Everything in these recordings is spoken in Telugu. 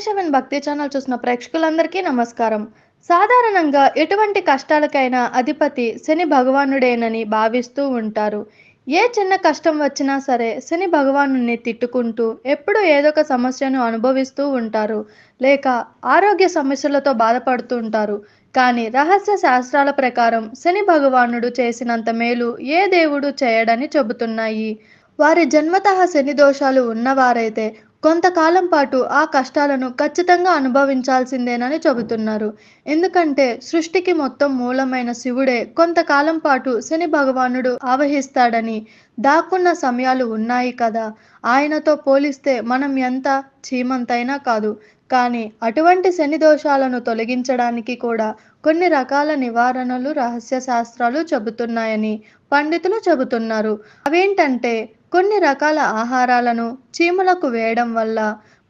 ఆర్కే7 భక్తి ఛానల్ చూసిన ప్రేక్షకులందరికీ నమస్కారం. సాధారణంగా ఎటువంటి కష్టాలకైనా అధిపతి శని భగవానుడేనని భావిస్తూ ఉంటారు. ఏ చిన్న కష్టం వచ్చినా సరే శని భగవానుడిని తిట్టుకుంటూ ఎప్పుడూ ఏదో ఒక సమస్యను అనుభవిస్తూ ఉంటారు. లేక ఆరోగ్య సమస్యలతో బాధపడుతూ ఉంటారు. కానీ రహస్య శాస్త్రాల ప్రకారం శని భగవానుడు చేసినంత మేలు ఏ దేవుడు చేయడని చెబుతున్నాయి. వారి జన్మతః శని దోషాలు ఉన్నవారైతే కొంతకాలం పాటు ఆ కష్టాలను ఖచ్చితంగా అనుభవించాల్సిందేనని చెబుతున్నారు. ఎందుకంటే సృష్టికి మొత్తం మూలమైన శివుడే కొంతకాలం పాటు శని భగవానుడు ఆవహిస్తాడని దాక్కున్న సమయాలు ఉన్నాయి కదా! ఆయనతో పోలిస్తే మనం ఎంత చీమంతైనా కాదు. కానీ అటువంటి శని దోషాలను తొలగించడానికి కూడా కొన్ని రకాల నివారణలు రహస్య శాస్త్రాలు చెబుతున్నాయని పండితులు చెబుతున్నారు. అవేంటంటే కొన్ని రకాల ఆహారాలను చీమలకు వేయడం వల్ల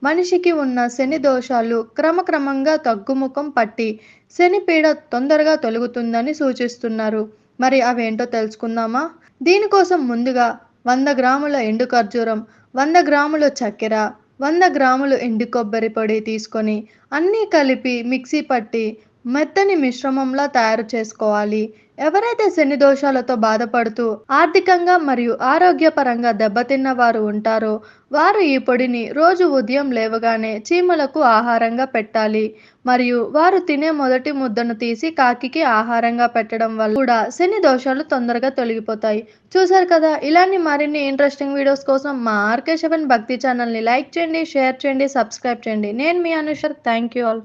మనిషికి ఉన్న శని దోషాలు క్రమక్రమంగా తగ్గుముఖం పట్టి శని పీడ తొందరగా తొలగుతుందని సూచిస్తున్నారు. మరి అవేంటో తెలుసుకుందామా? దీనికోసం ముందుగా 100 గ్రాముల ఎండు ఖర్జూరం, 100 గ్రాములు చక్కెర, 100 గ్రాములు ఎండు కొబ్బరి పొడి తీసుకొని అన్నీ కలిపి మిక్సీ పట్టి మెత్తని మిశ్రమంలా తయారు చేసుకోవాలి. ఎవరైతే శని దోషాలతో బాధపడుతూ ఆర్థికంగా మరియు ఆరోగ్యపరంగా దెబ్బతిన్న వారు ఉంటారో వారు ఈ పొడిని రోజు ఉదయం లేవగానే చీమలకు ఆహారంగా పెట్టాలి. మరియు వారు తినే మొదటి ముద్దను తీసి కాకికి ఆహారంగా పెట్టడం వల్ల కూడా శని దోషాలు తొందరగా తొలగిపోతాయి. చూసారు కదా! ఇలాంటి మరిన్ని ఇంట్రెస్టింగ్ వీడియోస్ కోసం మా ఆర్కే7 భక్తి ఛానల్ని లైక్ చేయండి, షేర్ చేయండి, సబ్స్క్రైబ్ చేయండి. నేను మీ అనుషర్. Thank you all.